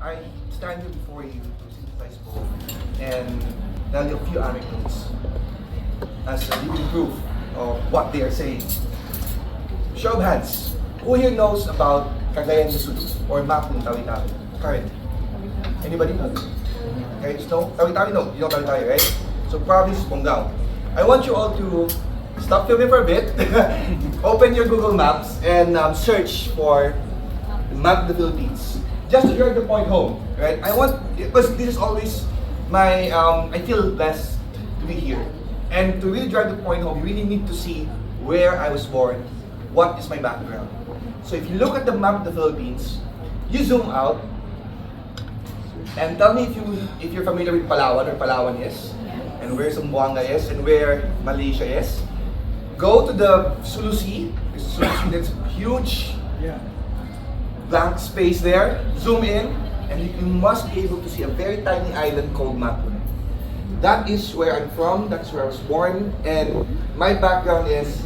I stand here before you to synthesize both and tell you a few anecdotes as a living proof of what they are saying. Show of hands, who here knows about Cagayan de Sulu or Mapung Tawi-Tawi? Current. Anybody know? Okay, no? Tawi-Tawi, no. You know Tawi-Tawi, right? So province Bonggao. I want you all to stop filming for a bit, open your Google Maps, and search for the map of the Philippines. Just to drive the point home, right? I want, because this is always my, I feel blessed to be here. And to really drive the point home, you really need to see where I was born, what is my background. So if you look at the map of the Philippines, you zoom out, and tell me if you're familiar with Palawan or Palawan is, and where Zamboanga is, and where Malaysia is. Go to the Sulu Sea. Sulu Sea, that's huge blank space there. Zoom in, and you must be able to see a very tiny island called Mapun. That is where I'm from. That's where I was born, and my background is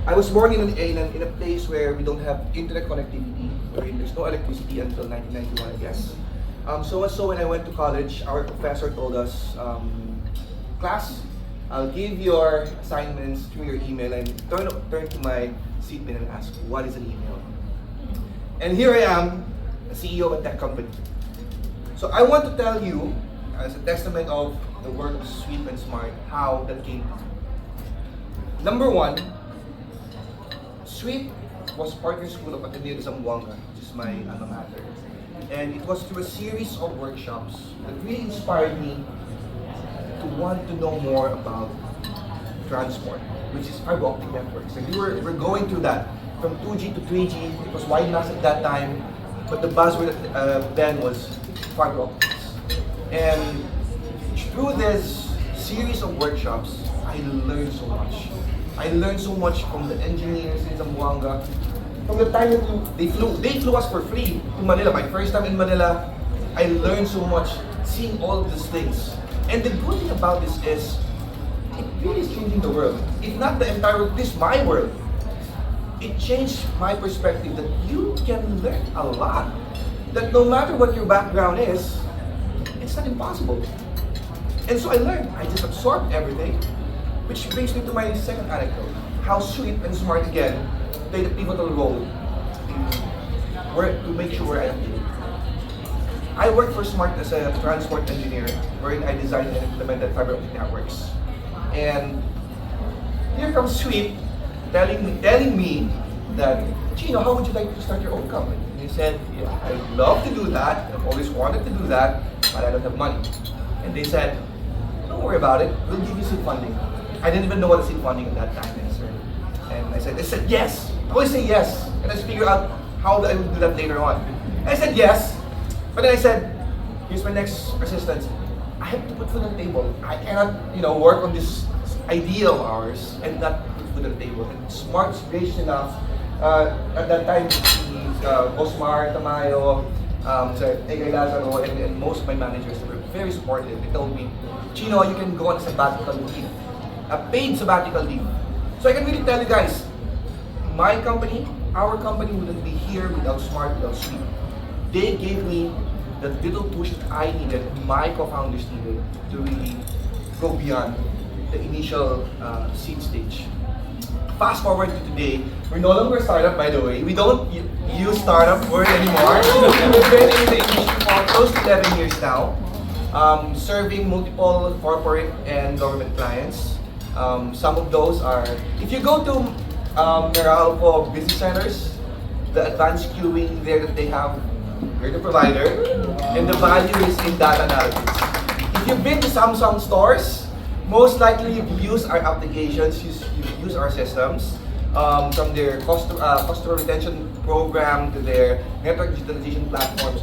I was born in a place where we don't have internet connectivity, where there's no electricity until 1991, I guess. So much so when I went to college, our professor told us, class, I'll give your assignments through your email, and turn to my seatmate and ask, what is an email? And here I am, a CEO of a tech company. So I want to tell you, as a testament of the work of Sweet and Smart, how that came to. Number one, Sweet was partner school of Atilano de Zamboanga, which is my alma mater. And it was through a series of workshops that really inspired me to want to know more about transport, which is fiber optic networks. And we're going through that from 2G to 3G. It was wide mass at that time, but the buzzword then was fiber optics. And through this series of workshops, I learned so much. I learned so much from the engineers in Zamboanga. From the time that they flew us for free to Manila. My first time in Manila, I learned so much seeing all of these things. And the good thing about this is, it really is changing the world. If not the entire world, this is my world. It changed my perspective that you can learn a lot. That no matter what your background is, it's not impossible. And so I learned. I just absorbed everything. Which brings me to my second anecdote. How Sweet and Smart again played a pivotal role to make sure I am here. I worked for Smart as a transport engineer, wherein I designed and implemented fiber optic networks. And here comes Sweet telling me that, Chino, how would you like to start your own company? And he said, yeah, I'd love to do that. I've always wanted to do that, but I don't have money. And they said, don't worry about it. We'll give you seed funding. I didn't even know what a seed funding at that time is. And I said yes. I always say yes. And I just figure out how I would do that later on. And I said yes. But then I said, here's my next persistence. I have to put food on the table. I cannot, work on this idea of ours and not put food on the table. And Smart's gracious enough. At that time, Osmar, Tamayo, Engr, Lazaro, and most of my managers were very supportive. They told me, Chino, you can go on a sabbatical leave, a paid sabbatical leave. So I can really tell you guys, my company, our company wouldn't be here without Smart, without Sweet. They gave me the little push that I needed, my co-founders needed, to really go beyond the initial seed stage. Fast forward to today, we're no longer a startup, by the way. We don't use startup word anymore. We've been in the industry for close to 11 years now, serving multiple corporate and government clients. Some of those are, if you go to Meralco business centers, the advanced queuing there that they have, we're the provider, and the value is in data analytics. If you've been to Samsung stores, most likely you've used our applications, you've used our systems, from their customer retention program to their network digitalization platforms.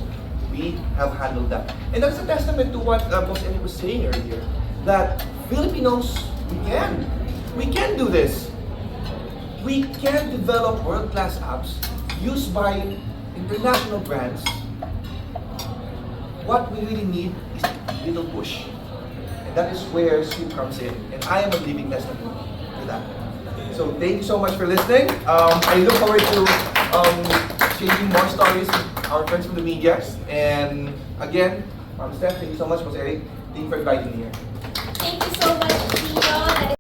We have handled that. And that's a testament to what Prof was saying earlier, that Filipinos, we can do this. We can develop world-class apps used by international brands. What we really need is a little push. And that is where Sweet comes in. And I am a living testament to that. So thank you so much for listening. I look forward to sharing more stories our friends from the media. And again, Ma'am Steph, thank you so much, Ma'am Eric. Thank you for inviting me here.